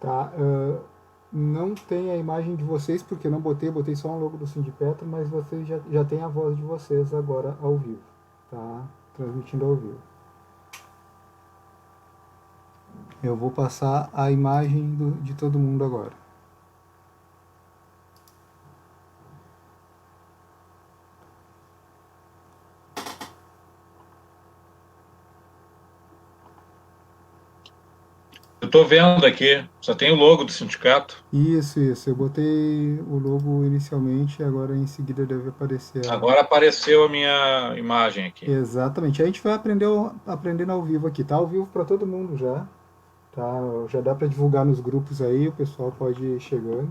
Tá? Não tem a imagem de vocês, porque não botei só um logo do Sindipetro, mas vocês já tem a voz de vocês agora ao vivo, tá? Transmitindo ao vivo. Eu vou passar a imagem de todo mundo agora. Eu estou vendo aqui, só tem o logo do sindicato. Isso. Eu botei o logo inicialmente, agora em seguida deve aparecer a... Agora apareceu a minha imagem aqui. Exatamente. A gente vai aprendendo ao vivo aqui, tá? Ao vivo para todo mundo já, tá? Já dá para divulgar nos grupos aí, o pessoal pode ir chegando.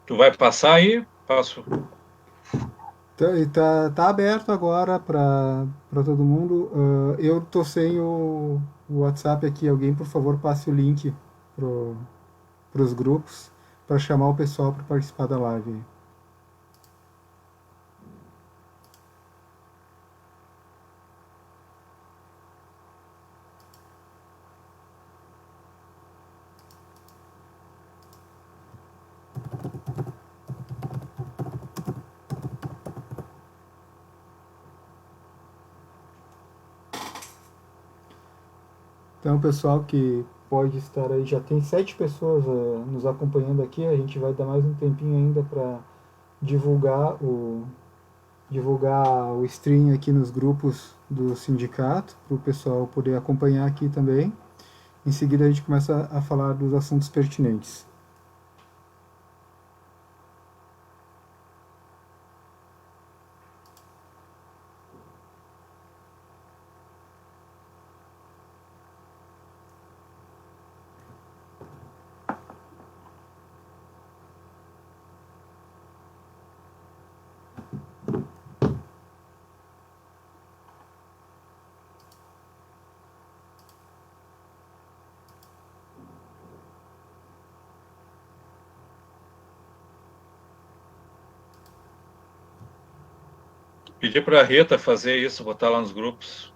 Tu vai passar aí? Passo. Tá aberto agora para todo mundo. Eu tô sem o WhatsApp aqui. Alguém, por favor, passe o link para os grupos para chamar o pessoal para participar da live. Então, pessoal que pode estar aí, já tem 7 pessoas nos acompanhando aqui. A gente vai dar mais um tempinho ainda para divulgar divulgar o stream aqui nos grupos do sindicato, para o pessoal poder acompanhar aqui também. Em seguida, a gente começa a falar dos assuntos pertinentes. Pedi para a Rita fazer isso, botar lá nos grupos.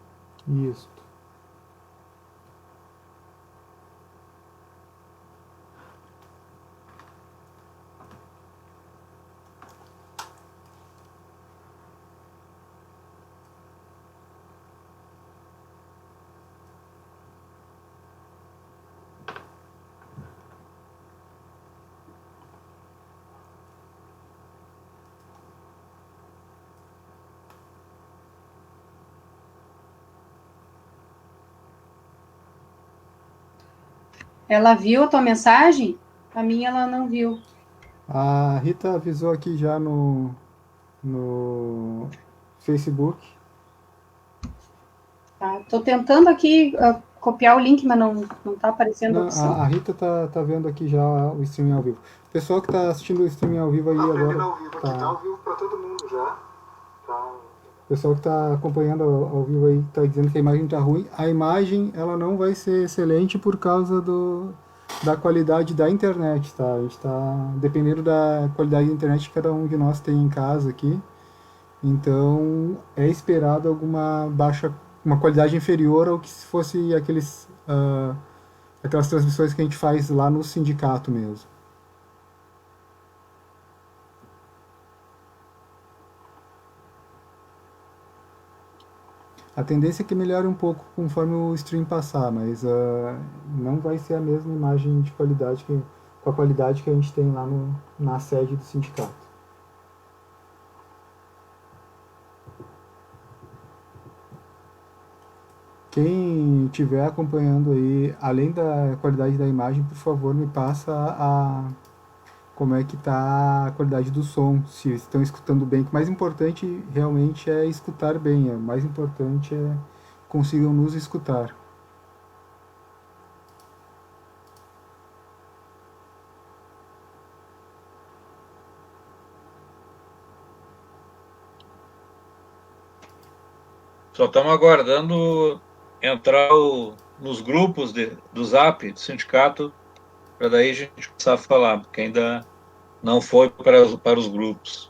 Isso. Ela viu a tua mensagem? A minha ela não viu. A Rita avisou aqui já no Facebook. Tá? Tô tentando aqui copiar o link, mas não tá aparecendo a Não, opção. a Rita tá vendo aqui já o streaming ao vivo. O pessoal que tá assistindo o streaming ao vivo aí agora. Ao vivo aqui, tá ao vivo para todo mundo já. Tá. O pessoal que está acompanhando ao vivo aí está dizendo que a imagem está ruim. A imagem ela não vai ser excelente por causa da qualidade da internet, tá? A gente está dependendo da qualidade da internet que cada um de nós tem em casa aqui. Então é esperado uma qualidade inferior ao que se fosse aquelas transmissões que a gente faz lá no sindicato mesmo. A tendência é que melhore um pouco conforme o stream passar, mas não vai ser a mesma imagem de qualidade com a qualidade que a gente tem lá na sede do sindicato. Quem estiver acompanhando aí, além da qualidade da imagem, por favor, me passa como é que está a qualidade do som, se estão escutando bem. O mais importante realmente é escutar bem, o mais importante é consigam nos escutar. Só estamos aguardando entrar nos grupos do Zap, do sindicato, para daí a gente começar a falar, porque ainda não foi para os grupos.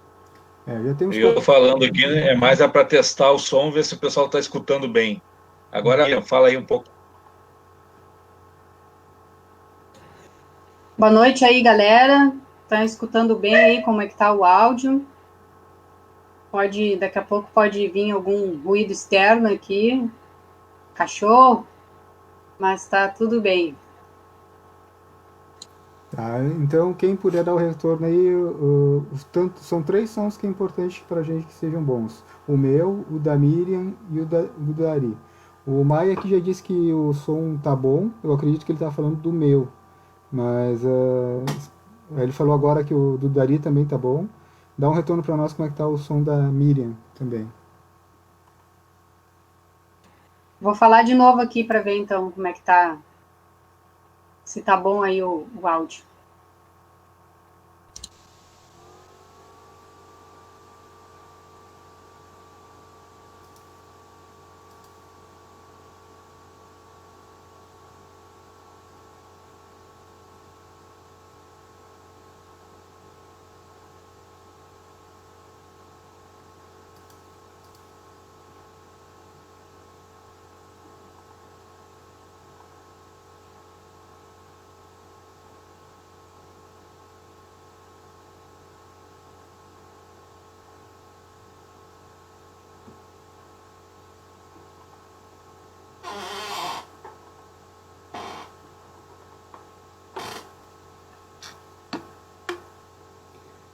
Já tem uns E eu falando aqui, né, é mais para testar o som, ver se o pessoal está escutando bem. Agora, fala aí um pouco. Boa noite aí, galera. Tá escutando bem aí como é que tá o áudio? Daqui a pouco pode vir algum ruído externo aqui, cachorro, mas tá tudo bem. Tá, então quem puder dar o retorno aí, são 3 sons que é importante para a gente que sejam bons. O meu, o da Miriam e o do Ari. O Maia aqui já disse que o som tá bom, eu acredito que ele tá falando do meu, mas ele falou agora que o do Dari também tá bom. Dá um retorno para nós como é que tá o som da Miriam também. Vou falar de novo aqui para ver então como é que tá, se tá bom aí o áudio.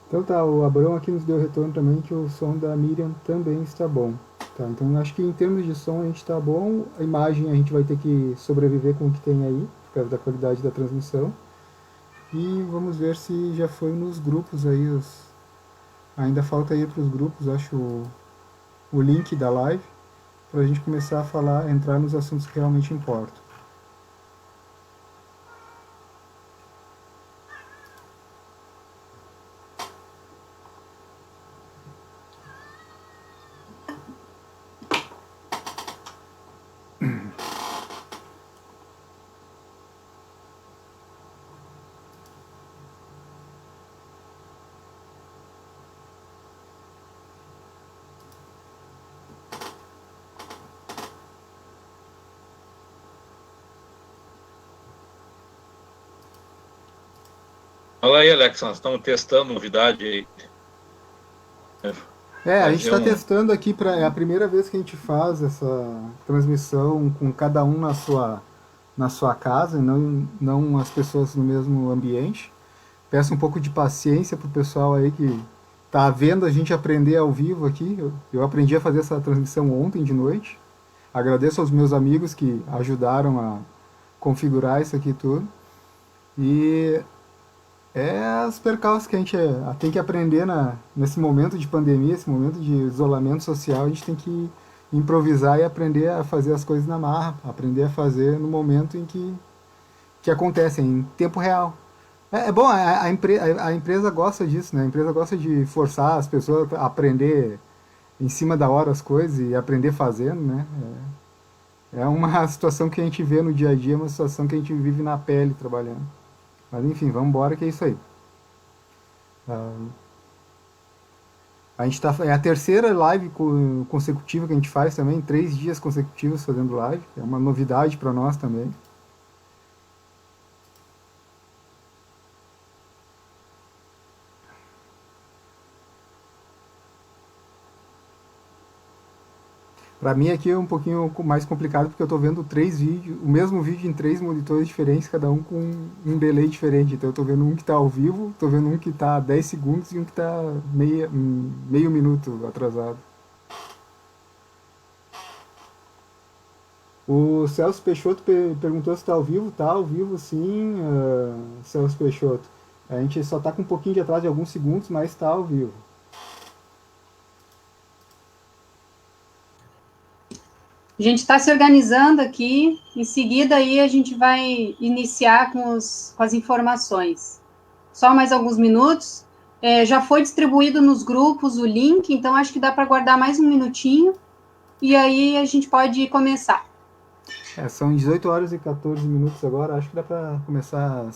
Então tá, o Abrão aqui nos deu retorno também que o som da Miriam também está bom. Tá, então acho que em termos de som a gente está bom, a imagem a gente vai ter que sobreviver com o que tem aí, por causa da qualidade da transmissão. E vamos ver se já foi nos grupos aí. Ainda falta ir para os grupos, acho, o link da live, para a gente começar a falar, entrar nos assuntos que realmente importam. Fala aí, Alex, nós estamos testando novidade aí. A gente está testando aqui, é a primeira vez que a gente faz essa transmissão com cada um na sua casa, e não as pessoas no mesmo ambiente. Peço um pouco de paciência pro pessoal aí que tá vendo a gente aprender ao vivo aqui. Eu aprendi a fazer essa transmissão ontem de noite. Agradeço aos meus amigos que ajudaram a configurar isso aqui tudo. E os percalços que a gente tem que aprender nesse momento de pandemia, esse momento de isolamento social, a gente tem que improvisar e aprender a fazer as coisas na marra, aprender a fazer no momento em que acontecem, em tempo real. É bom, a empresa gosta disso, né? A empresa gosta de forçar as pessoas a aprender em cima da hora as coisas e aprender fazendo, né? É uma situação que a gente vê no dia a dia, uma situação que a gente vive na pele trabalhando. Mas enfim, vamos embora que é isso aí. A gente é a terceira live consecutiva que a gente faz também, 3 dias consecutivos fazendo live. É uma novidade para nós também. Para mim aqui é um pouquinho mais complicado porque eu estou vendo 3 vídeos, o mesmo vídeo em 3 monitores diferentes, cada um com um delay diferente. Então eu estou vendo um que está ao vivo, estou vendo um que está 10 segundos e um que está meio minuto atrasado. O Celso Peixoto perguntou se está ao vivo. Está ao vivo sim, Celso Peixoto. A gente só está com um pouquinho de atraso de alguns segundos, mas está ao vivo. A gente está se organizando aqui, em seguida aí a gente vai iniciar com as informações. Só mais alguns minutos. Já foi distribuído nos grupos o link, então acho que dá para guardar mais um minutinho e aí a gente pode começar. São 18 horas e 14 minutos agora, acho que dá para começar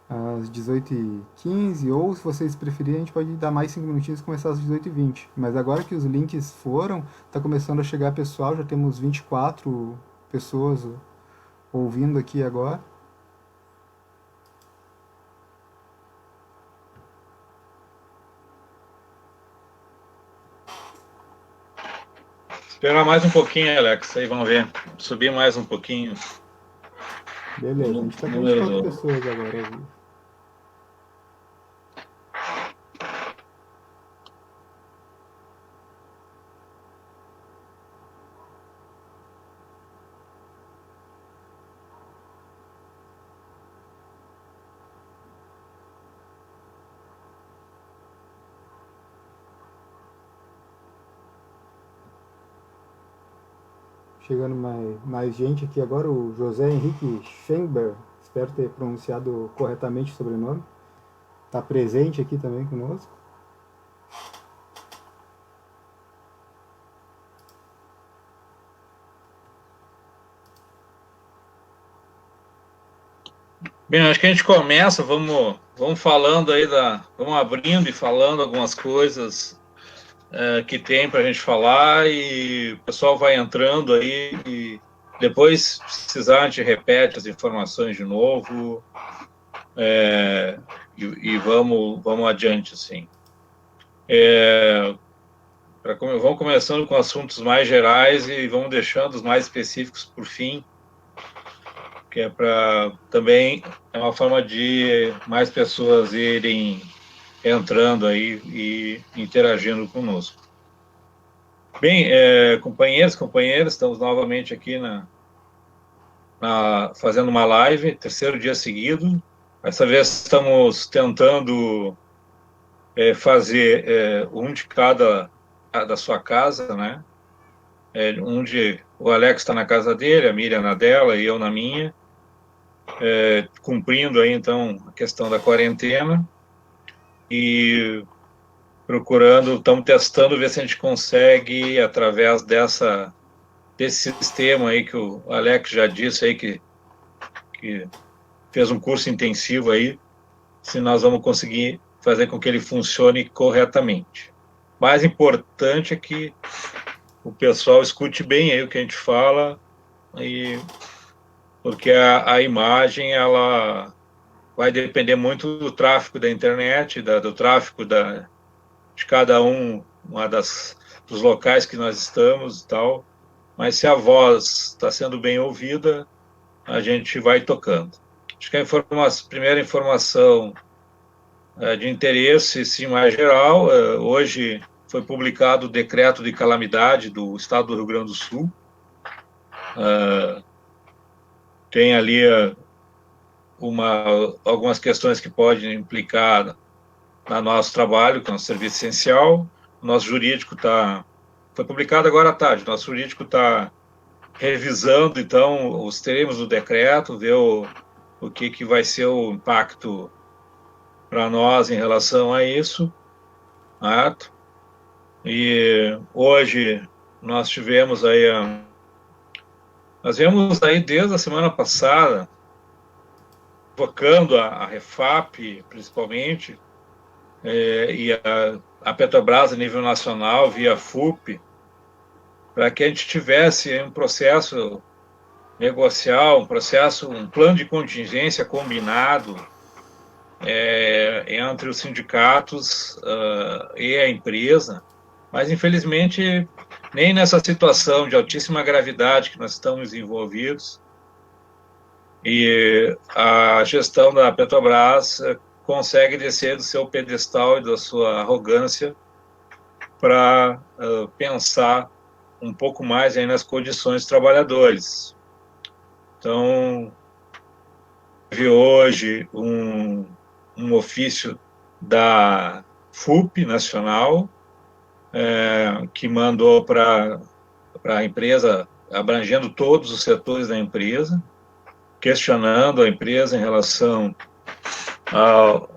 às 18h15, ou se vocês preferirem, a gente pode dar mais 5 minutinhos e começar às 18h20. Mas agora que os links foram, está começando a chegar pessoal, já temos 24 pessoas ouvindo aqui agora. Esperar mais um pouquinho, Alex, aí vamos ver. Subir mais um pouquinho. Beleza, a gente está com 24 pessoas agora ao vivo. Chegando mais gente aqui agora, o José Henrique Schenberg, espero ter pronunciado corretamente o sobrenome, está presente aqui também conosco. Bem, acho que a gente começa, vamos falando aí, vamos abrindo e falando algumas coisas que tem para a gente falar, e o pessoal vai entrando aí, e depois, se precisar, a gente repete as informações de novo, e vamos adiante, assim. Vamos começando com assuntos mais gerais e vamos deixando os mais específicos por fim, que é para também é uma forma de mais pessoas irem entrando aí e interagindo conosco. Bem, companheiros, estamos novamente aqui fazendo uma live, terceiro dia seguido. Dessa vez estamos tentando fazer um de cada da sua casa, né? O Alex está na casa dele, a Miriam na dela e eu na minha, cumprindo aí então a questão da quarentena. E estamos testando ver se a gente consegue, através desse sistema aí que o Alex já disse aí, que fez um curso intensivo aí, se nós vamos conseguir fazer com que ele funcione corretamente. Mais importante é que o pessoal escute bem aí o que a gente fala, porque a imagem, ela vai depender muito do tráfego da internet, do tráfego de cada dos locais que nós estamos e tal, mas se a voz está sendo bem ouvida, a gente vai tocando. Acho que a primeira informação de interesse, sim, mais geral, hoje foi publicado o decreto de calamidade do estado do Rio Grande do Sul. Tem ali algumas questões que podem implicar no nosso trabalho, que é um serviço essencial. O nosso jurídico foi publicado agora à tarde, o nosso jurídico está revisando, então, os termos do decreto, ver o que vai ser o impacto para nós em relação a isso. Certo? E hoje nós vemos aí desde a semana passada, invocando a Refap, principalmente, e a Petrobras a nível nacional, via FUP, para que a gente tivesse um processo negocial, um plano de contingência combinado entre os sindicatos e a empresa, mas infelizmente nem nessa situação de altíssima gravidade que nós estamos envolvidos, e a gestão da Petrobras consegue descer do seu pedestal e da sua arrogância para pensar um pouco mais aí nas condições dos trabalhadores. Então, teve hoje um ofício da FUP nacional, que mandou para a empresa, abrangendo todos os setores da empresa, questionando a empresa em relação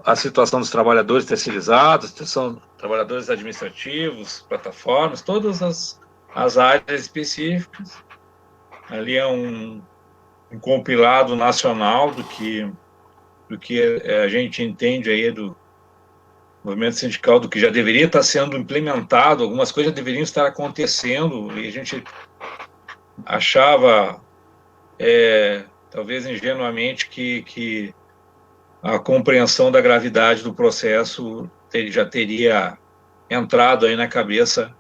à situação dos trabalhadores terceirizados, trabalhadores administrativos, plataformas, todas as áreas específicas. Ali é um compilado nacional do que a gente entende aí do movimento sindical, do que já deveria estar sendo implementado, algumas coisas deveriam estar acontecendo, e a gente achava, talvez ingenuamente, que a compreensão da gravidade do processo já teria entrado aí na cabeça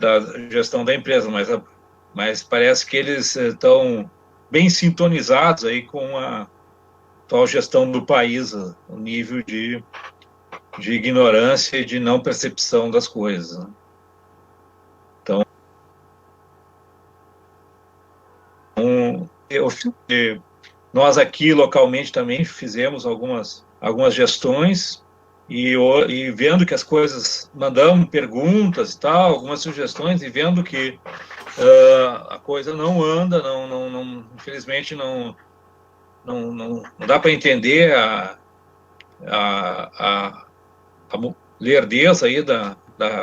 da gestão da empresa, mas parece que eles estão bem sintonizados aí com a atual gestão do país, o nível de ignorância e de não percepção das coisas, né? Então, nós aqui localmente também fizemos algumas gestões e vendo que as coisas, mandamos perguntas e tal, algumas sugestões, e vendo que a coisa não anda, infelizmente não dá para entender a lerdeza aí da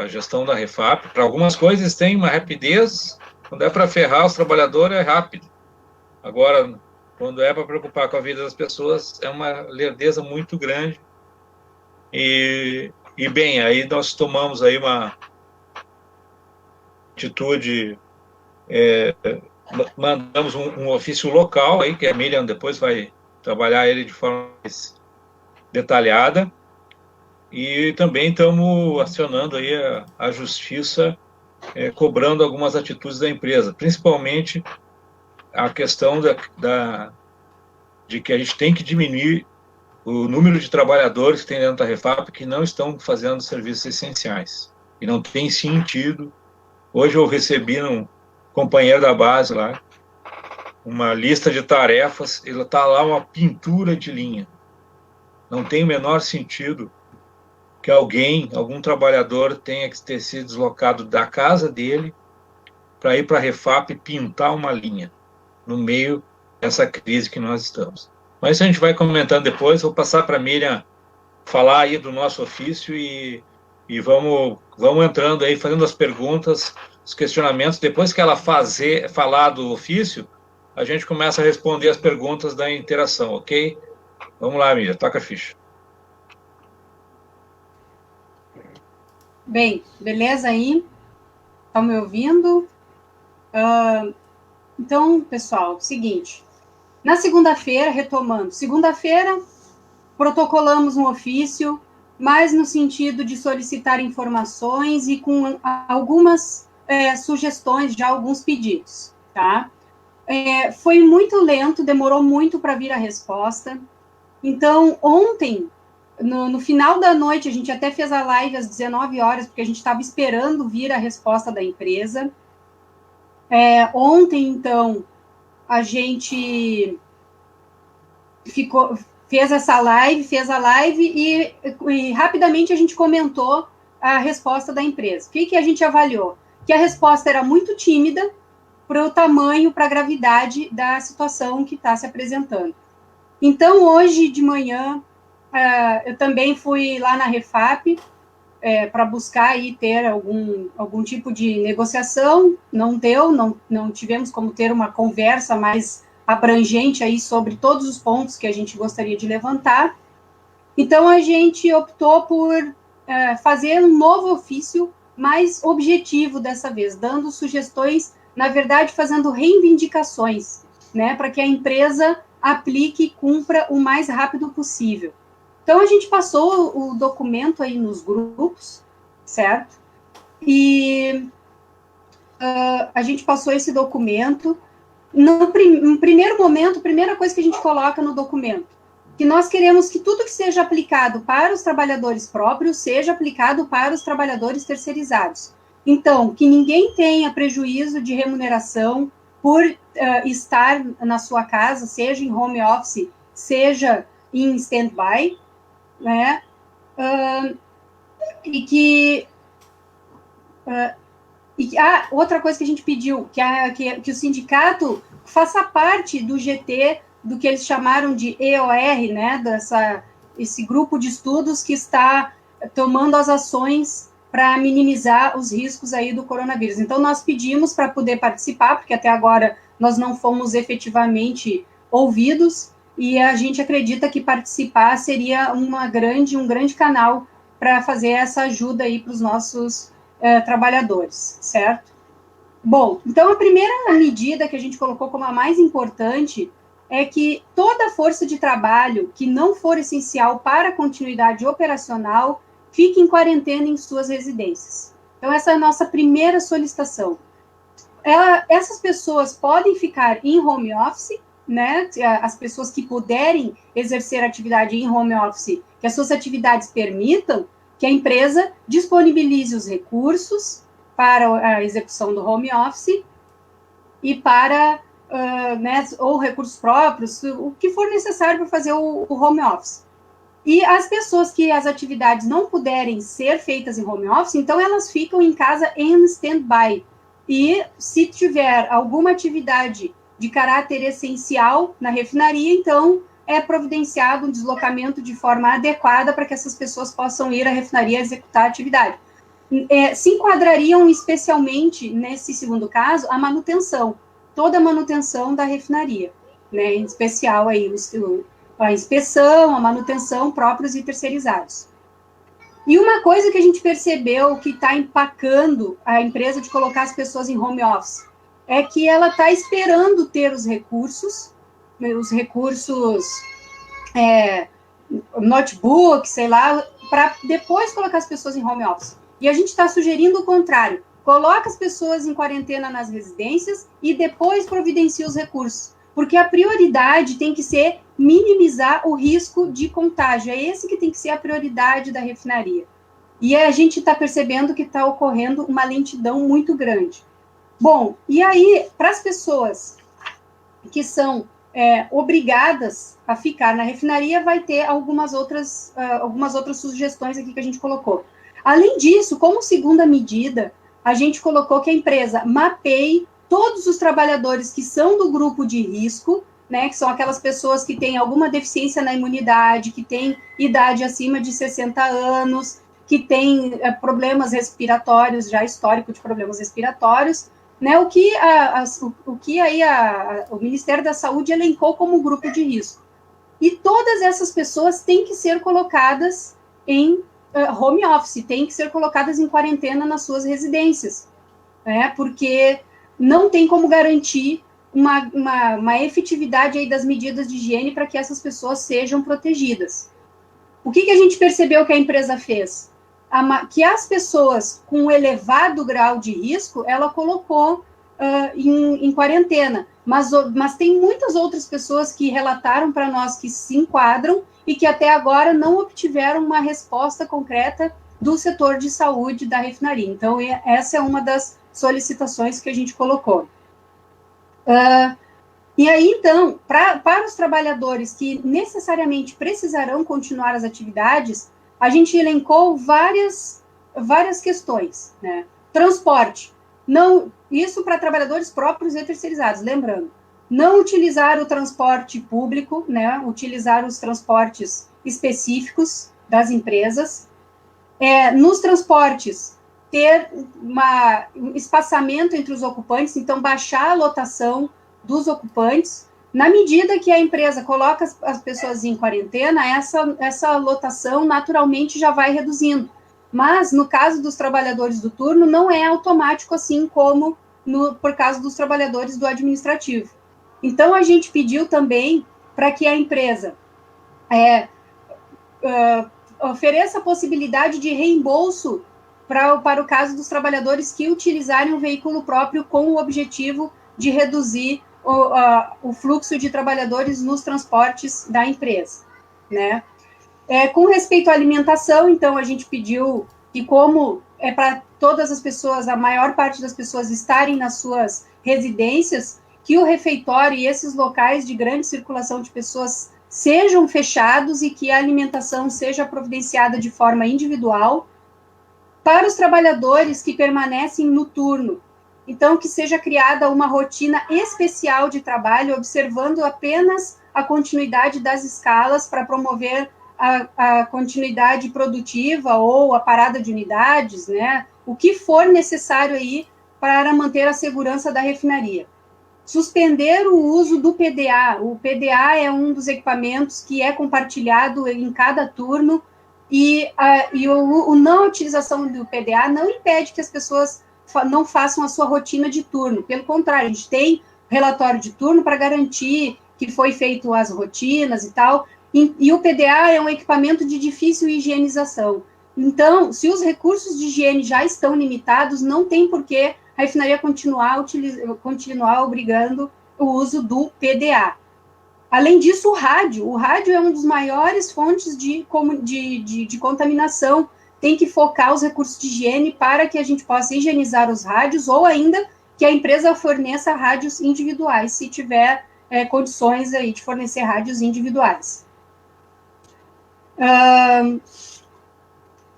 gestão da Refap. Para algumas coisas tem uma rapidez, quando é para ferrar os trabalhadores é rápido. Agora, quando é para preocupar com a vida das pessoas, é uma lerdeza muito grande. E bem, aí nós tomamos aí uma atitude, mandamos um ofício local aí, que a Miriam depois vai trabalhar ele de forma mais detalhada, e também estamos acionando aí a justiça, cobrando algumas atitudes da empresa, principalmente a questão de que a gente tem que diminuir o número de trabalhadores que tem dentro da Refap que não estão fazendo serviços essenciais, e não tem sentido. Hoje eu recebi um companheiro da base lá, uma lista de tarefas, ele está lá uma pintura de linha. Não tem o menor sentido que algum trabalhador tenha que ter sido deslocado da casa dele para ir para a Refap pintar uma linha no meio dessa crise que nós estamos. Mas isso a gente vai comentando depois. Vou passar para a Miriam falar aí do nosso ofício e vamos entrando aí, fazendo as perguntas, os questionamentos. Depois que ela falar do ofício, a gente começa a responder as perguntas da interação, ok? Vamos lá, Miriam, toca a ficha. Bem, beleza aí? Estão me ouvindo? Então, pessoal, seguinte. Na segunda-feira, retomando, segunda-feira, protocolamos um ofício, mais no sentido de solicitar informações e com algumas sugestões, já alguns pedidos, tá? Foi muito lento, demorou muito para vir a resposta. Então, ontem, no final da noite, a gente até fez a live às 19 horas, porque a gente estava esperando vir a resposta da empresa. Ontem, então, a gente fez a live e rapidamente a gente comentou a resposta da empresa. O que a gente avaliou? Que a resposta era muito tímida para o tamanho, para a gravidade da situação que está se apresentando. Então, hoje de manhã, eu também fui lá na Refap para buscar aí ter algum tipo de negociação. Não deu, não tivemos como ter uma conversa mais abrangente aí sobre todos os pontos que a gente gostaria de levantar. Então, a gente optou por fazer um novo ofício mais objetivo dessa vez, dando sugestões, na verdade, fazendo reivindicações, né, para que a empresa aplique e cumpra o mais rápido possível. Então, a gente passou o documento aí nos grupos, certo? E a gente passou esse documento. No primeiro momento, a primeira coisa que a gente coloca no documento, que nós queremos que tudo que seja aplicado para os trabalhadores próprios seja aplicado para os trabalhadores terceirizados. Então, que ninguém tenha prejuízo de remuneração por estar na sua casa, seja em home office, seja em stand-by, né? Outra coisa que a gente pediu, que o sindicato faça parte do GT, do que eles chamaram de EOR, né, esse grupo de estudos que está tomando as ações para minimizar os riscos aí do coronavírus. Então, nós pedimos para poder participar, porque até agora nós não fomos efetivamente ouvidos, e a gente acredita que participar seria um grande canal para fazer essa ajuda aí para os nossos trabalhadores, certo? Bom, então a primeira medida que a gente colocou como a mais importante é que toda força de trabalho que não for essencial para a continuidade operacional fique em quarentena em suas residências. Então, essa é a nossa primeira solicitação. Essas pessoas podem ficar em home office, né? As pessoas que puderem exercer atividade em home office, que as suas atividades permitam, que a empresa disponibilize os recursos para a execução do home office e para, né, ou recursos próprios, o que for necessário para fazer o home office. E as pessoas que as atividades não puderem ser feitas em home office, então elas ficam em casa em stand-by. E se tiver alguma atividade de caráter essencial na refinaria, então é providenciado um deslocamento de forma adequada para que essas pessoas possam ir à refinaria executar a atividade. Se enquadrariam especialmente, nesse segundo caso, a manutenção, toda a manutenção da refinaria, né, em especial aí a inspeção, a manutenção próprios e terceirizados. E uma coisa que a gente percebeu que está empacando a empresa de colocar as pessoas em home office é que ela está esperando ter os recursos notebook, sei lá, para depois colocar as pessoas em home office. E a gente está sugerindo o contrário. Coloca as pessoas em quarentena nas residências e depois providencia os recursos. Porque a prioridade tem que ser minimizar o risco de contágio. É esse que tem que ser a prioridade da refinaria. E a gente está percebendo que está ocorrendo uma lentidão muito grande. Bom, e aí, para as pessoas que são obrigadas a ficar na refinaria, vai ter algumas outras sugestões aqui que a gente colocou. Além disso, como segunda medida, a gente colocou que a empresa mapeie todos os trabalhadores que são do grupo de risco, né, que são aquelas pessoas que têm alguma deficiência na imunidade, que têm idade acima de 60 anos, que têm problemas respiratórios, já histórico de problemas respiratórios, né, o que aí o Ministério da Saúde elencou como grupo de risco. E todas essas pessoas têm que ser colocadas em home office, têm que ser colocadas em quarentena nas suas residências, né, porque não tem como garantir uma efetividade aí das medidas de higiene para que essas pessoas sejam protegidas. O que a gente percebeu que a empresa fez? Que as pessoas com elevado grau de risco, ela colocou em quarentena, mas tem muitas outras pessoas que relataram para nós que se enquadram e que até agora não obtiveram uma resposta concreta do setor de saúde da refinaria. Então, essa é uma das solicitações que a gente colocou. E aí, então, para os trabalhadores que necessariamente precisarão continuar as atividades, a gente elencou várias questões, né? Transporte, isso para trabalhadores próprios e terceirizados, lembrando, não utilizar o transporte público, né? Utilizar os transportes específicos das empresas. Nos transportes, ter um espaçamento entre os ocupantes, então baixar a lotação dos ocupantes. Na medida que a empresa coloca as pessoas em quarentena, essa lotação naturalmente já vai reduzindo. Mas, no caso dos trabalhadores do turno, não é automático assim como por caso dos trabalhadores do administrativo. Então, a gente pediu também para que a empresa ofereça a possibilidade de reembolso para o caso dos trabalhadores que utilizarem o veículo próprio com o objetivo de reduzir o fluxo de trabalhadores nos transportes da empresa, né? Com respeito à alimentação, então, a gente pediu que, como é para todas as pessoas, a maior parte das pessoas estarem nas suas residências, que o refeitório e esses locais de grande circulação de pessoas sejam fechados e que a alimentação seja providenciada de forma individual. Para os trabalhadores que permanecem no turno, então, que seja criada uma rotina especial de trabalho, observando apenas a continuidade das escalas para promover a continuidade produtiva ou a parada de unidades, né? O que for necessário aí para manter a segurança da refinaria. suspender o uso do PDA. O PDA é um dos equipamentos que é compartilhado em cada turno, e o não utilização do PDA não impede que as pessoas não façam a sua rotina de turno. Pelo contrário, a gente tem relatório de turno para garantir que foi feito as rotinas e tal, e o PDA é um equipamento de difícil higienização. Então, se os recursos de higiene já estão limitados, não tem por que a refinaria continuar obrigando o uso do PDA. Além disso, o rádio é uma das maiores fontes de contaminação. Tem que focar os recursos de higiene para que a gente possa higienizar os rádios, ou ainda que a empresa forneça rádios individuais, se tiver condições aí de fornecer rádios individuais.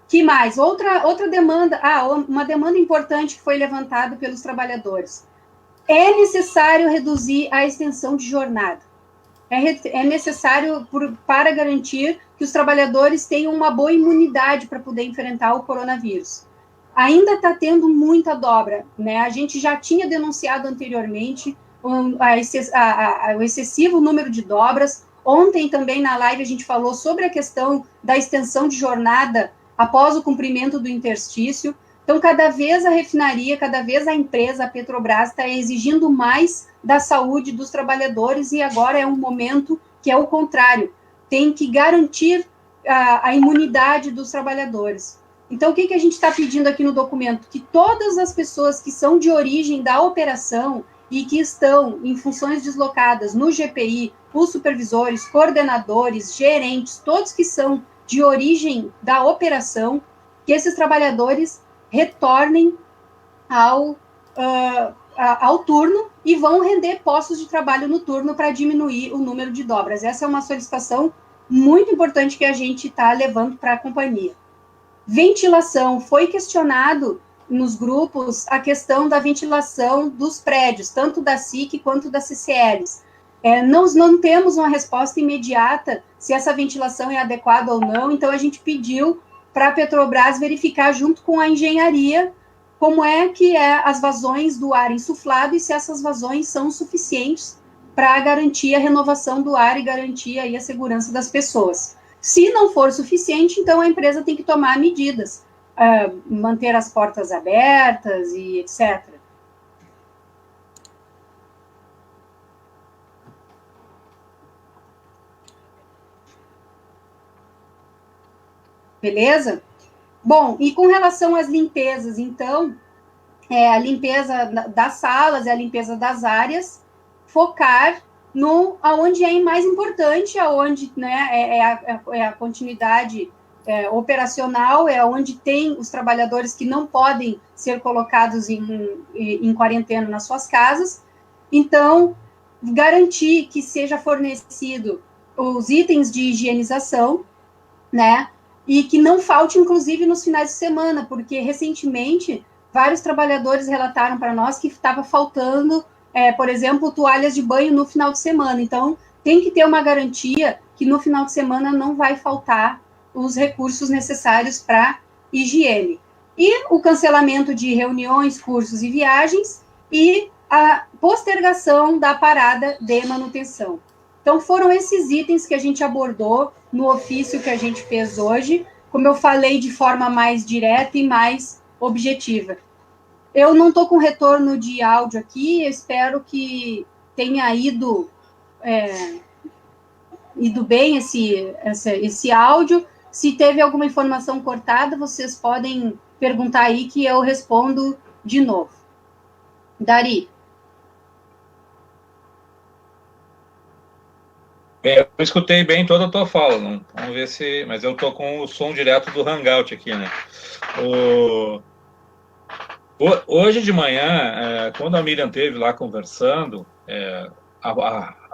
Que mais? Outra demanda, uma demanda importante que foi levantada pelos trabalhadores. É necessário reduzir a extensão de jornada. É necessário para garantir que os trabalhadores tenham uma boa imunidade para poder enfrentar o coronavírus. Ainda está tendo muita dobra, né? A gente já tinha denunciado anteriormente o excessivo número de dobras. Ontem também na live a gente falou sobre a questão da extensão de jornada após o cumprimento do interstício. Então, cada vez a refinaria, cada vez a empresa, a Petrobras, está exigindo mais da saúde dos trabalhadores, e agora é um momento que é o contrário, tem que garantir a imunidade dos trabalhadores. Então, o que a gente está pedindo aqui no documento? Que todas as pessoas que são de origem da operação e que estão em funções deslocadas no GPI, os supervisores, coordenadores, gerentes, todos que são de origem da operação, que esses trabalhadores retornem ao turno e vão render postos de trabalho no turno para diminuir o número de dobras. Essa é uma solicitação muito importante que a gente está levando para a companhia. Ventilação. Foi questionado nos grupos a questão da ventilação dos prédios, tanto da SIC quanto da CCLs. Nós não temos uma resposta imediata se essa ventilação é adequada ou não, então a gente pediu para a Petrobras verificar junto com a engenharia como é que as vazões do ar insuflado e se essas vazões são suficientes para garantir a renovação do ar e garantir aí a segurança das pessoas. Se não for suficiente, então a empresa tem que tomar medidas, manter as portas abertas e etc. Beleza? Bom, e com relação às limpezas, então, a limpeza das salas e a limpeza das áreas, focar aonde é mais importante, aonde, né, é a continuidade operacional, é onde tem os trabalhadores que não podem ser colocados em quarentena nas suas casas. Então, garantir que seja fornecido os itens de higienização, né, e que não falte, inclusive, nos finais de semana, porque, recentemente, vários trabalhadores relataram para nós que estava faltando, por exemplo, toalhas de banho no final de semana. Então, tem que ter uma garantia que no final de semana não vai faltar os recursos necessários para higiene. E o cancelamento de reuniões, cursos e viagens, e a postergação da parada de manutenção. Então, foram esses itens que a gente abordou no ofício que a gente fez hoje, como eu falei, de forma mais direta e mais objetiva. Eu não estou com retorno de áudio aqui, espero que tenha ido bem esse áudio. Se teve alguma informação cortada, vocês podem perguntar aí que eu respondo de novo. Dari. Eu escutei bem toda a tua fala, não? Vamos ver se... Mas eu tô com o som direto do Hangout aqui, né? Hoje de manhã, quando a Miriam esteve lá conversando,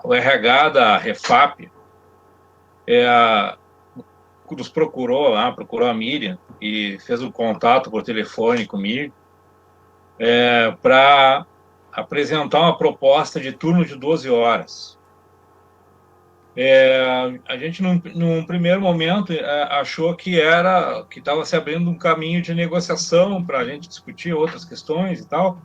o RH da Refap nos procurou a Miriam e fez um contato por telefone comigo para apresentar uma proposta de turno de 12 horas. A gente, num primeiro momento, achou que estava se abrindo um caminho de negociação para a gente discutir outras questões e tal,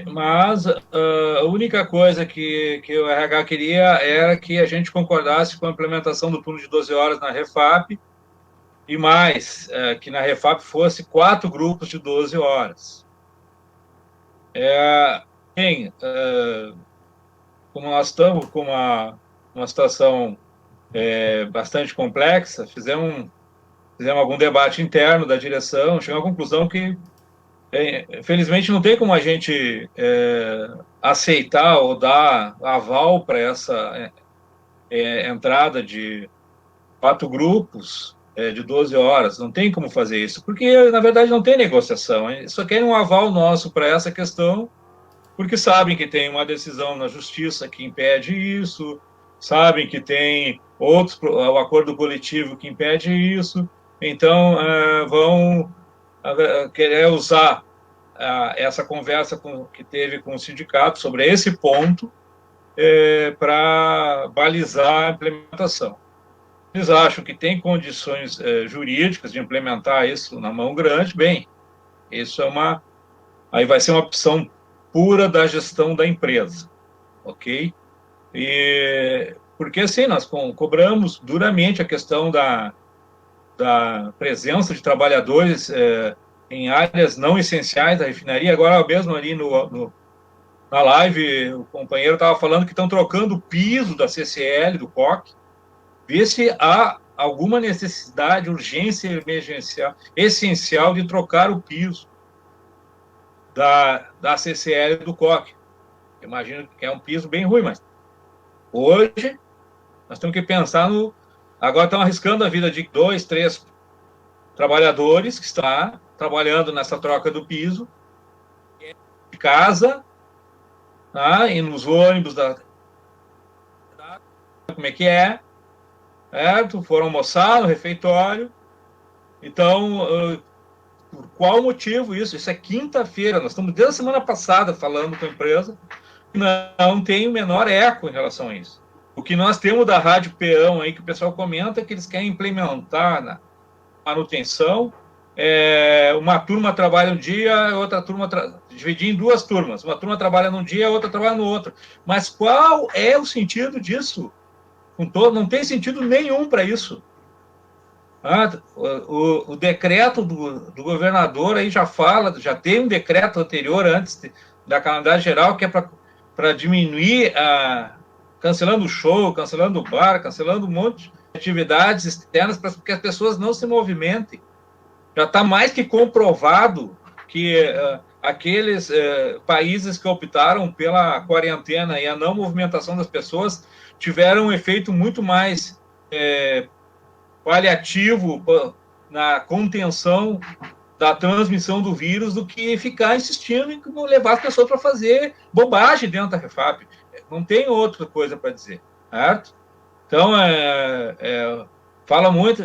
Mas a única coisa que o RH queria era que a gente concordasse com a implementação do turno de 12 horas na Refap, e mais, que na Refap fosse 4 grupos de 12 horas. Bem, como nós estamos com uma situação bastante complexa, fizemos algum debate interno da direção, chegamos à conclusão que, felizmente, não tem como a gente aceitar ou dar aval para essa entrada de 4 grupos de 12 horas. Não tem como fazer isso, porque, na verdade, não tem negociação. Só querem um aval nosso para essa questão, porque sabem que tem uma decisão na justiça que impede isso, sabem que tem o acordo coletivo que impede isso, então vão querer usar essa conversa que teve com o sindicato sobre esse ponto para balizar a implementação. Eles acham que tem condições jurídicas de implementar isso na mão grande, bem, isso aí vai ser uma opção pura da gestão da empresa, ok? Porque, assim, nós cobramos duramente a questão da presença de trabalhadores em áreas não essenciais da refinaria. Agora mesmo ali na live, o companheiro estava falando que estão trocando o piso da CCL, do COC, ver se há alguma necessidade, urgência emergencial, essencial de trocar o piso da CCL do COC. Imagino que é um piso bem ruim, mas hoje nós temos que pensar agora estão arriscando a vida de 2, 3 trabalhadores que estão trabalhando nessa troca do piso, de casa, e nos ônibus como é que foram almoçar no refeitório. Então, por qual motivo isso? Isso é quinta-feira, nós estamos desde a semana passada falando com a empresa, e não tem o menor eco em relação a isso. O que nós temos da Rádio Peão aí, que o pessoal comenta, é que eles querem implementar na manutenção, uma turma trabalha um dia, outra turma dividir em 2 turmas. Uma turma trabalha num dia, outra trabalha no outro. Mas qual é o sentido disso? Não tem sentido nenhum para isso. O decreto do governador aí já tem um decreto anterior, antes da calamidade geral, que é para diminuir cancelando o show, cancelando o bar, cancelando um monte de atividades externas para que as pessoas não se movimentem. Já está mais que comprovado que aqueles países que optaram pela quarentena e a não movimentação das pessoas tiveram um efeito muito mais paliativo na contenção da transmissão do vírus do que ficar insistindo em levar as pessoas para fazer bobagem dentro da Refap. Não tem outra coisa para dizer, certo? Então, fala muito,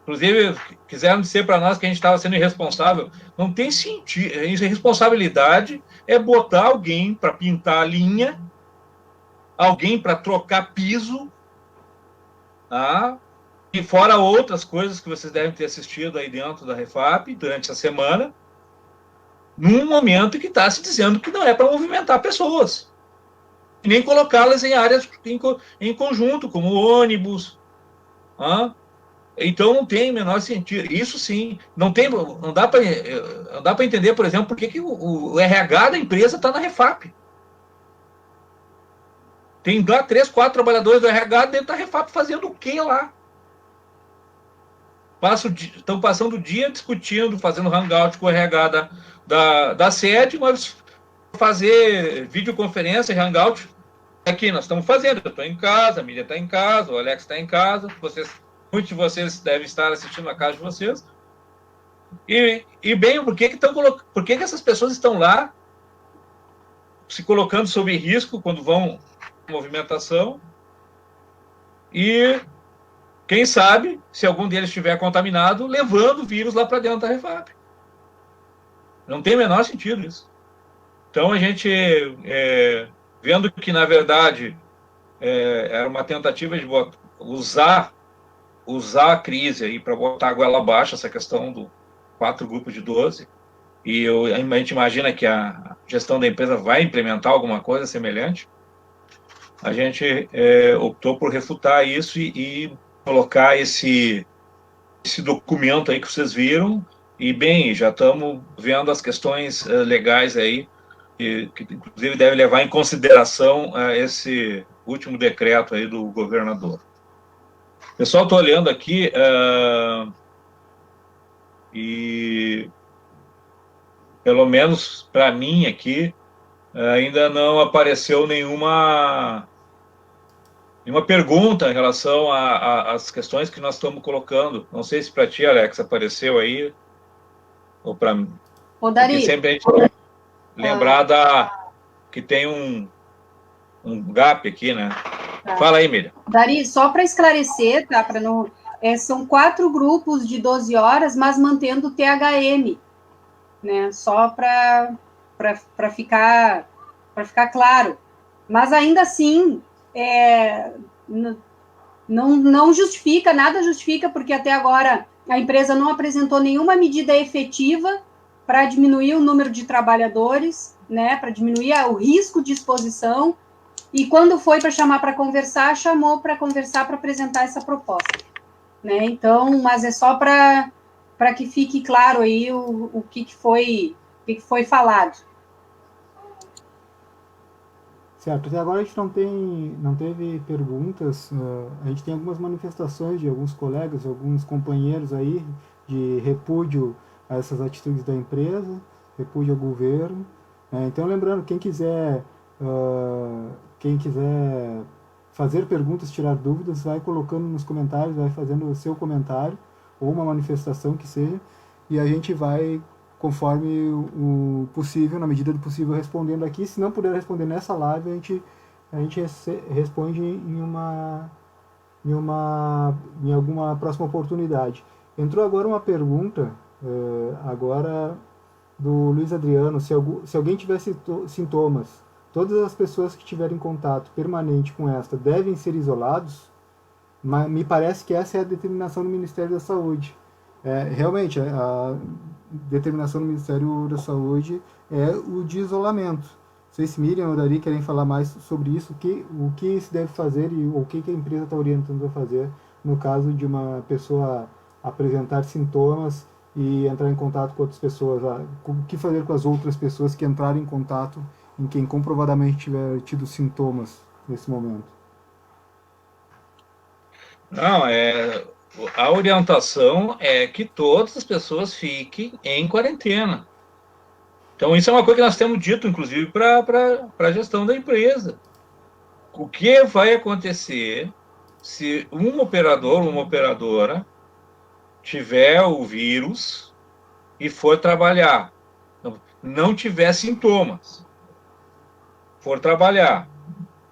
inclusive, quiseram dizer para nós que a gente estava sendo irresponsável. Não tem sentido. Irresponsabilidade é botar alguém para pintar a linha, alguém para trocar piso, e fora outras coisas que vocês devem ter assistido aí dentro da Refap durante a semana, num momento que está se dizendo que não é para movimentar pessoas, e nem colocá-las em áreas em conjunto, como ônibus. Então não tem o menor sentido. Isso sim, não dá para entender, por exemplo, por que o RH da empresa está na Refap. Tem lá 3, 4 trabalhadores do RH dentro da Refap fazendo o quê lá? Estão passando o dia discutindo, fazendo hangout com o RH da sede, mas fazer videoconferência, hangout, aqui nós estamos fazendo. Eu estou em casa, a Miriam está em casa, o Alex está em casa, muitos de vocês devem estar assistindo na casa de vocês. E bem, por que essas pessoas estão lá se colocando sob risco quando vão à movimentação? E quem sabe, se algum deles estiver contaminado, levando o vírus lá para dentro da Refap. Não tem o menor sentido isso. Então, a gente, vendo que, na verdade, era uma tentativa de usar a crise aí para botar a goela abaixo, essa questão do 4 grupos de 12, e a gente imagina que a gestão da empresa vai implementar alguma coisa semelhante, a gente optou por refutar isso e colocar esse documento aí que vocês viram, e bem, já estamos vendo as questões legais aí, que inclusive deve levar em consideração esse último decreto aí do governador. Pessoal, estou olhando aqui e pelo menos para mim aqui ainda não apareceu nenhuma pergunta em relação às questões que nós estamos colocando. Não sei se para ti, Alex, apareceu aí, ou para mim. Ô, Dari. Porque sempre a gente lembrar que tem um gap aqui, né? Tá. Fala aí, Miriam. Dari, só para esclarecer, tá? Para não, são 4 grupos de 12 horas, mas mantendo o THM, né? Só para ficar claro. Mas ainda assim, não justifica, nada justifica, porque até agora a empresa não apresentou nenhuma medida efetiva para diminuir o número de trabalhadores, né? Para diminuir o risco de exposição. E quando foi para chamar para conversar, chamou para conversar, para apresentar essa proposta, né? Então, mas é só para que fique claro aí o que foi falado. Certo, até agora a gente não teve perguntas, a gente tem algumas manifestações de alguns colegas, alguns companheiros aí, de repúdio a essas atitudes da empresa, repúdio ao governo, né? Então, lembrando, quem quiser fazer perguntas, tirar dúvidas, vai colocando nos comentários, vai fazendo o seu comentário, ou uma manifestação que seja, e a gente vai, conforme o possível, na medida do possível, respondendo aqui. Se não puder responder nessa live, a gente responde em alguma próxima oportunidade. Entrou agora uma pergunta, agora do Luiz Adriano, se alguém tiver sintomas, todas as pessoas que tiverem contato permanente com esta devem ser isolados? Mas me parece que essa é a determinação do Ministério da Saúde. Realmente, a determinação do Ministério da Saúde é o de isolamento. Não sei se Miriam ou Dari querem falar mais sobre isso, o que se deve fazer e o que a empresa está orientando a fazer no caso de uma pessoa apresentar sintomas e entrar em contato com outras pessoas. O que fazer com as outras pessoas que entrarem em contato em quem comprovadamente tiver tido sintomas nesse momento? Não, a orientação é que todas as pessoas fiquem em quarentena. Então, isso é uma coisa que nós temos dito, inclusive, para a gestão da empresa. O que vai acontecer se um operador, uma operadora, tiver o vírus e for trabalhar, não tiver sintomas, for trabalhar.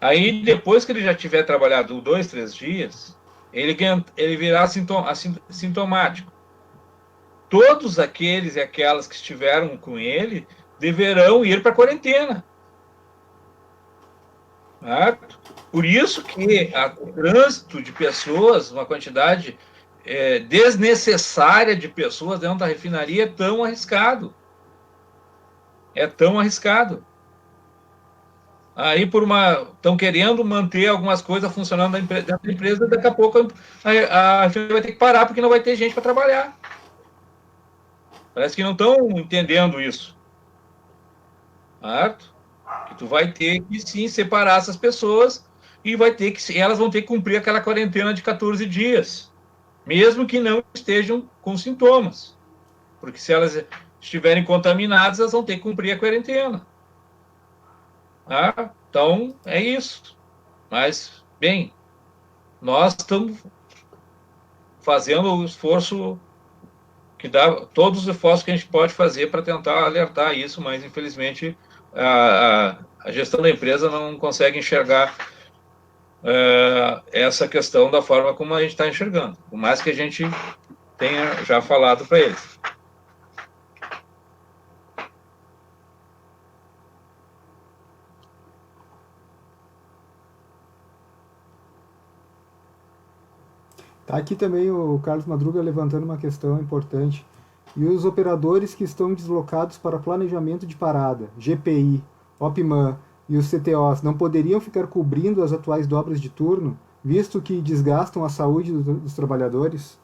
Aí, depois que ele já tiver trabalhado 2, 3 dias, ele virá sintomático. Todos aqueles e aquelas que estiveram com ele deverão ir para a quarentena. Certo? Por isso que o trânsito de pessoas, uma quantidade desnecessária de pessoas dentro da refinaria é tão arriscado. É tão arriscado. Aí estão querendo manter algumas coisas funcionando dentro da empresa, daqui a pouco a refinaria vai ter que parar porque não vai ter gente para trabalhar. Parece que não estão entendendo isso. Certo? Que tu vai ter que, sim, separar essas pessoas e elas vão ter que cumprir aquela quarentena de 14 dias, mesmo que não estejam com sintomas. Porque se elas estiverem contaminadas, elas vão ter que cumprir a quarentena. Então, é isso. Mas, bem, nós estamos fazendo o esforço todos os esforços que a gente pode fazer para tentar alertar isso, mas, infelizmente, a gestão da empresa não consegue enxergar essa questão da forma como a gente está enxergando, por mais que a gente tenha já falado para eles. Tá aqui também o Carlos Madruga levantando uma questão importante. E os operadores que estão deslocados para planejamento de parada, GPI, OPMAN e os CTOs não poderiam ficar cobrindo as atuais dobras de turno, visto que desgastam a saúde dos trabalhadores?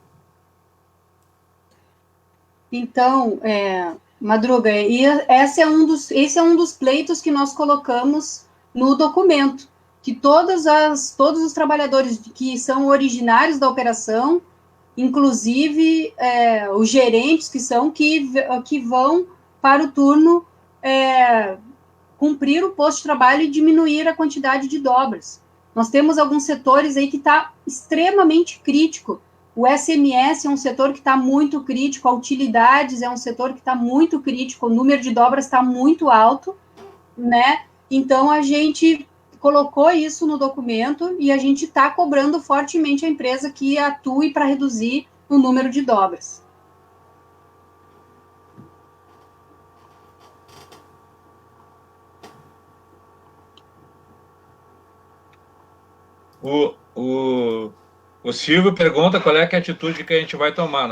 Então, Madruga, esse é um dos pleitos que nós colocamos no documento, que todos os trabalhadores que são originários da operação, inclusive os gerentes que vão para o turno cumprir o posto de trabalho e diminuir a quantidade de dobras. Nós temos alguns setores aí que está extremamente crítico. O SMS é um setor que está muito crítico, a utilidades é um setor que está muito crítico, o número de dobras está muito alto, né? Então, a gente colocou isso no documento e a gente está cobrando fortemente a empresa que atue para reduzir o número de dobras. O Silvio pergunta qual é a atitude que a gente vai tomar.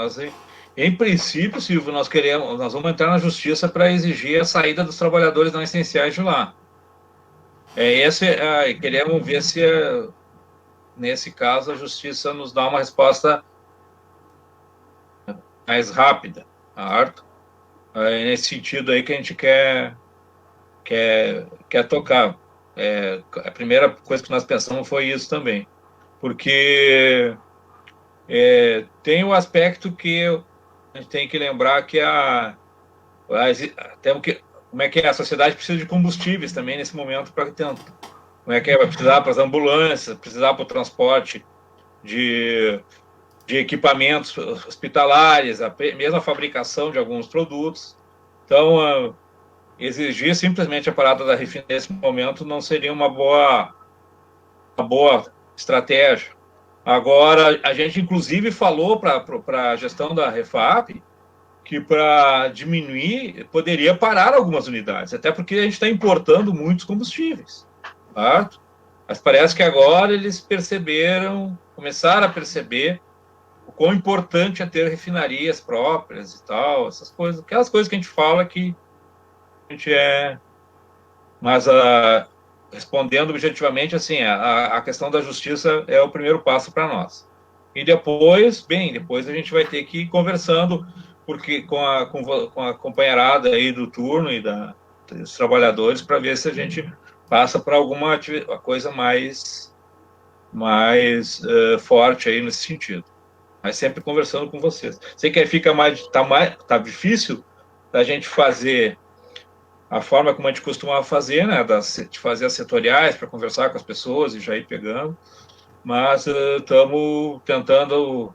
Em princípio, Silvio, nós vamos entrar na justiça para exigir a saída dos trabalhadores não essenciais de lá. Queremos ver se, nesse caso, a justiça nos dá uma resposta mais rápida, certo? É nesse sentido aí que a gente quer tocar. A primeira coisa que nós pensamos foi isso também, porque tem um aspecto que a gente tem que lembrar que como é que a sociedade precisa de combustíveis também nesse momento para tentar. Como é que vai precisar para as ambulâncias, precisar para o transporte de equipamentos hospitalares, mesmo a fabricação de alguns produtos. Então, exigir simplesmente a parada da refinaria nesse momento não seria uma boa estratégia. Agora, a gente inclusive falou para a gestão da Refap que para diminuir poderia parar algumas unidades, até porque a gente está importando muitos combustíveis, certo? Mas parece que agora eles começaram a perceber o quão importante é ter refinarias próprias e tal, essas coisas, aquelas coisas que a gente fala que a gente mas respondendo objetivamente, assim, a questão da justiça é o primeiro passo para nós. E depois a gente vai ter que ir conversando, porque com a companheirada aí do turno e dos trabalhadores, para ver se a gente passa para alguma coisa mais forte aí nesse sentido. Mas sempre conversando com vocês. Sei que tá difícil da gente fazer a forma como a gente costumava fazer, né, de fazer as setoriais para conversar com as pessoas e já ir pegando, mas estamos tentando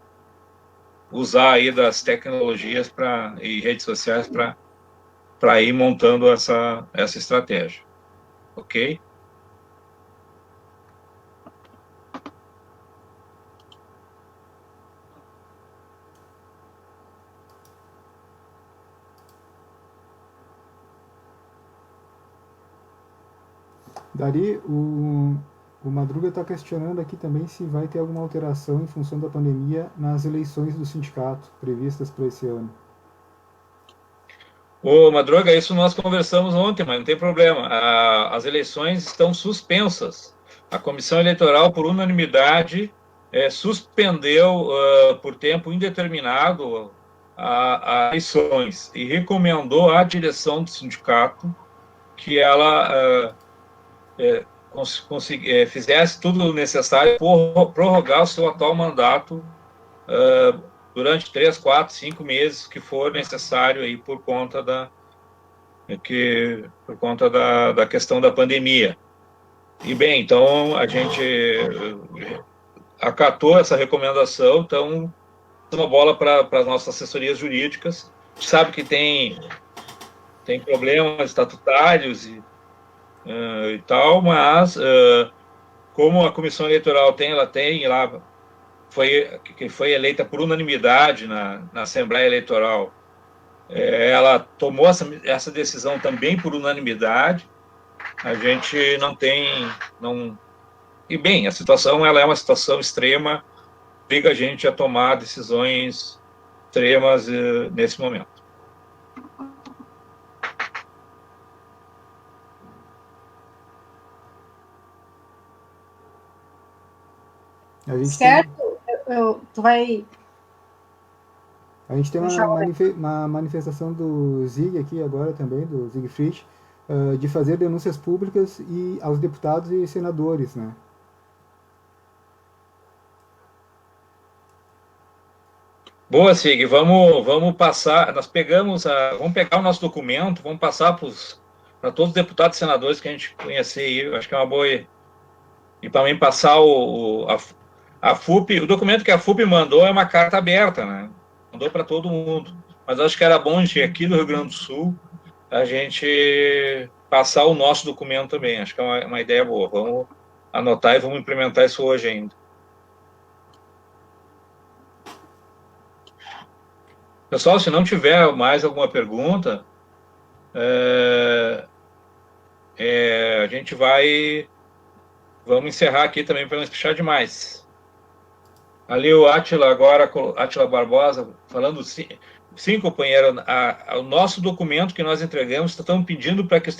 usar aí das tecnologias e redes sociais para ir montando essa estratégia, ok? Dari, o Madruga está questionando aqui também se vai ter alguma alteração em função da pandemia nas eleições do sindicato previstas para esse ano. Ô, Madruga, isso nós conversamos ontem, mas não tem problema. As eleições estão suspensas. A Comissão Eleitoral, por unanimidade, suspendeu por tempo indeterminado as eleições e recomendou à direção do sindicato que ela fizesse tudo o necessário para prorrogar o seu atual mandato durante 3, 4, 5 meses que for necessário aí por conta da questão da pandemia. E bem, então a gente acatou essa recomendação, então uma bola para as nossas assessorias jurídicas. A gente sabe que tem problemas estatutários e tal, mas como a Comissão Eleitoral foi eleita por unanimidade na Assembleia Eleitoral, ela tomou essa decisão também por unanimidade. A gente e bem, a situação ela é uma situação extrema, obriga a gente a tomar decisões extremas nesse momento. Certo? Tu vai... A gente tem uma manifestação do Zig aqui agora também, do Siegfried, de fazer denúncias públicas aos deputados e senadores, né? Boa, Sig, vamos passar, vamos pegar o nosso documento, vamos passar para todos os deputados e senadores que a gente conhecer aí, eu acho que é uma boa, e também passar a FUP, o documento que a FUP mandou é uma carta aberta, né? Mandou para todo mundo, mas acho que era bom aqui do Rio Grande do Sul a gente passar o nosso documento também, acho que é uma ideia boa, vamos anotar e vamos implementar isso hoje ainda. Pessoal, se não tiver mais alguma pergunta, a gente vamos encerrar aqui também para não fechar demais. Ali o Átila Barbosa, falando sim, companheiro, o nosso documento que nós entregamos, estamos pedindo para que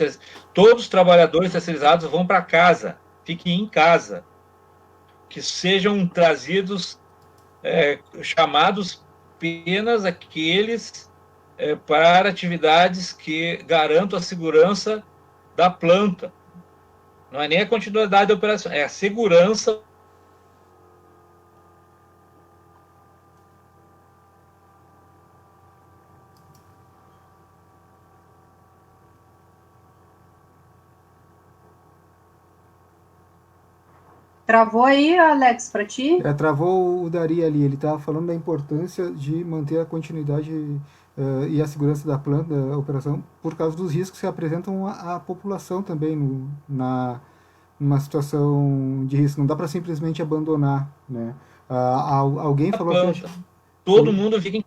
todos os trabalhadores terceirizados vão para casa, fiquem em casa, que sejam trazidos, chamados apenas aqueles para atividades que garantam a segurança da planta. Não é nem a continuidade da operação, é a segurança. Travou aí, Alex, para ti? Travou o Dari ali, ele estava falando da importância de manter a continuidade e a segurança da planta, da operação, por causa dos riscos que apresentam à população também numa situação de risco. Não dá para simplesmente abandonar, né? Alguém falou que... Todo mundo fica em...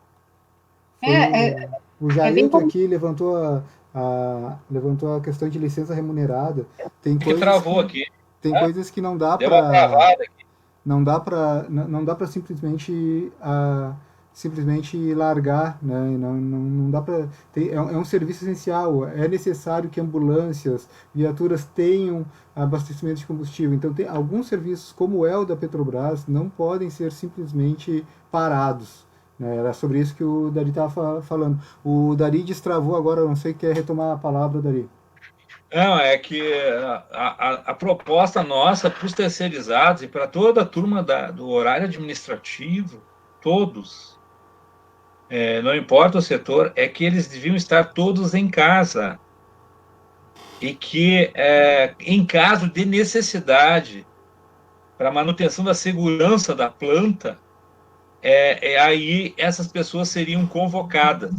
O Jailton aqui levantou a questão de licença remunerada. Tem coisas que travou aqui. Tem coisas que não dá para simplesmente largar, né? Não dá para. É um serviço essencial. É necessário que ambulâncias, viaturas tenham abastecimento de combustível. Então, tem alguns serviços, como é o da Petrobras, não podem ser simplesmente parados. Né? Era sobre isso que o Dari estava falando. O Dari destravou agora, não sei, quer retomar a palavra, Dari? Não, é que a proposta nossa para os terceirizados e para toda a turma do horário administrativo, todos, não importa o setor, é que eles deviam estar todos em casa. E que, em caso de necessidade para manutenção da segurança da planta, aí essas pessoas seriam convocadas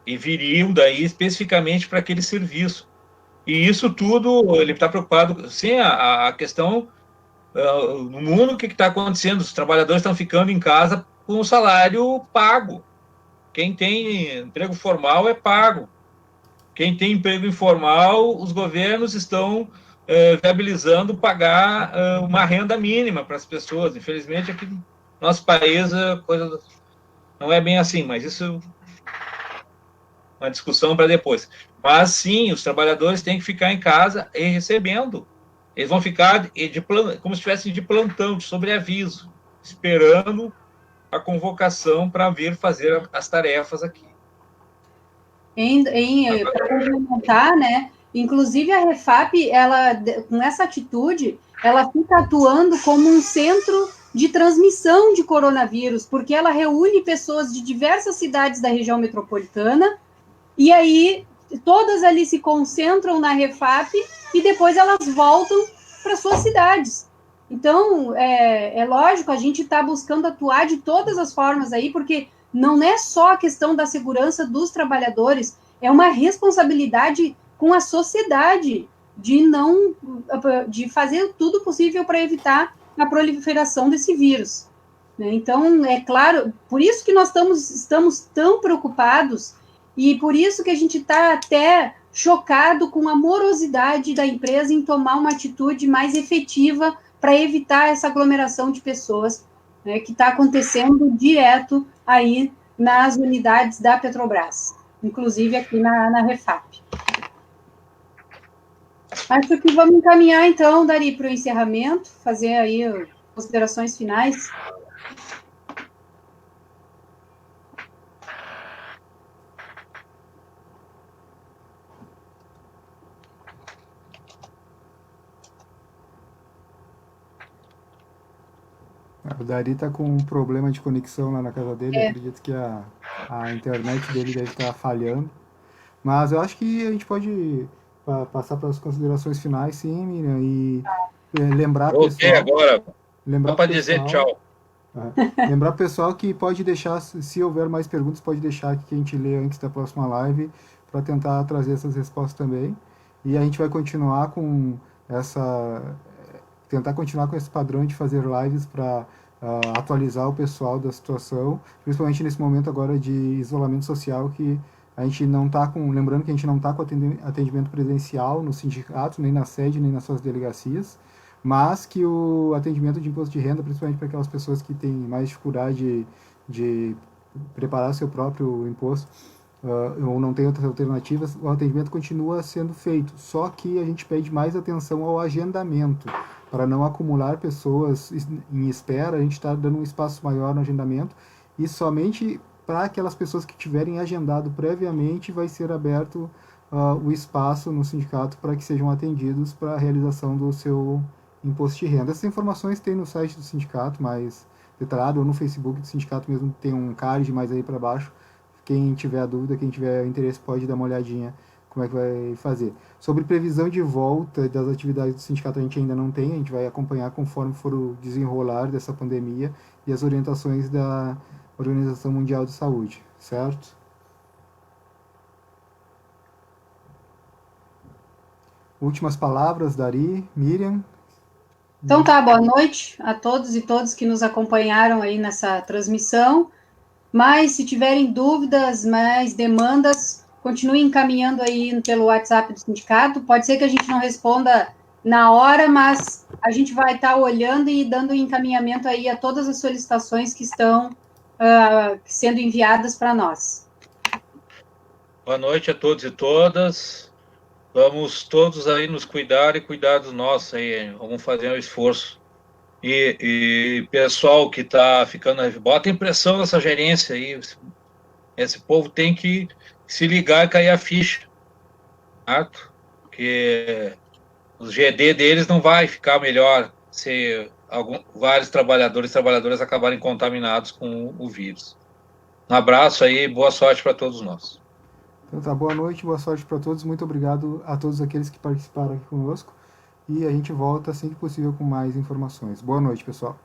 e viriam daí especificamente para aquele serviço. E isso tudo, ele está preocupado, sim, a questão, no mundo, o que está acontecendo? Os trabalhadores estão ficando em casa com o salário pago. Quem tem emprego formal é pago. Quem tem emprego informal, os governos estão viabilizando pagar uma renda mínima para as pessoas. Infelizmente, aqui no nosso país, a coisa não é bem assim, mas isso é uma discussão para depois. Mas, sim, os trabalhadores têm que ficar em casa e recebendo. Eles vão ficar como se estivessem de plantão, de sobreaviso, esperando a convocação para vir fazer as tarefas aqui. Para complementar, né? Inclusive, a Refap, com essa atitude, ela fica atuando como um centro de transmissão de coronavírus, porque ela reúne pessoas de diversas cidades da região metropolitana, e aí todas ali se concentram na Refap e depois elas voltam para suas cidades. Então, é lógico, a gente está buscando atuar de todas as formas aí, porque não é só a questão da segurança dos trabalhadores, é uma responsabilidade com a sociedade de fazer tudo possível para evitar a proliferação desse vírus. Então, é claro, por isso que nós estamos tão preocupados e por isso que a gente está até chocado com a morosidade da empresa em tomar uma atitude mais efetiva para evitar essa aglomeração de pessoas, né, que está acontecendo direto aí nas unidades da Petrobras, inclusive aqui na Refap. Acho que vamos encaminhar, então, Dari, para o encerramento, fazer aí considerações finais. O Dari está com um problema de conexão lá na casa dele. Acredito que a internet dele deve estar falhando. Mas eu acho que a gente pode passar para as considerações finais, sim, Miriam, e lembrar Voltei pessoal. agora, Lembrar só para dizer tchau. Lembrar pessoal que pode deixar, se houver mais perguntas, pode deixar aqui que a gente lê antes da próxima live para tentar trazer essas respostas também. E a gente vai continuar com tentar continuar com esse padrão de fazer lives para atualizar o pessoal da situação, principalmente nesse momento agora de isolamento social, que a gente não está com, lembrando que a gente não está com atendimento presencial no sindicato, nem na sede, nem nas suas delegacias, mas que o atendimento de imposto de renda, principalmente para aquelas pessoas que têm mais dificuldade de preparar seu próprio imposto, ou não tem outras alternativas, o atendimento continua sendo feito, só que a gente pede mais atenção ao agendamento, para não acumular pessoas em espera, a gente está dando um espaço maior no agendamento, e somente para aquelas pessoas que tiverem agendado previamente vai ser aberto o espaço no sindicato para que sejam atendidos para a realização do seu imposto de renda. Essas informações tem no site do sindicato, mais detalhado, ou no Facebook do sindicato mesmo, tem um card mais aí para baixo. Quem tiver dúvida, quem tiver interesse pode dar uma olhadinha como é que vai fazer. Sobre previsão de volta das atividades do sindicato a gente ainda não tem, a gente vai acompanhar conforme for o desenrolar dessa pandemia e as orientações da Organização Mundial de Saúde, certo? Últimas palavras, Dari, Miriam? Então tá, boa noite a todos e todas que nos acompanharam aí nessa transmissão. Mas se tiverem dúvidas, mais demandas, continue encaminhando aí pelo WhatsApp do sindicato. Pode ser que a gente não responda na hora, mas a gente vai estar olhando e dando encaminhamento aí a todas as solicitações que estão sendo enviadas para nós. Boa noite a todos e todas. Vamos todos aí nos cuidar e cuidar dos nossos aí. Vamos fazer um esforço. E pessoal que está ficando, bota impressão nessa gerência aí. Esse povo tem que se ligar e cair a ficha, certo? Porque os GD deles não vai ficar melhor se vários trabalhadores e trabalhadoras acabarem contaminados com o vírus. Um abraço aí, boa sorte para todos nós. Então tá, boa noite, boa sorte para todos. Muito obrigado a todos aqueles que participaram aqui conosco. E a gente volta assim que possível com mais informações. Boa noite, pessoal.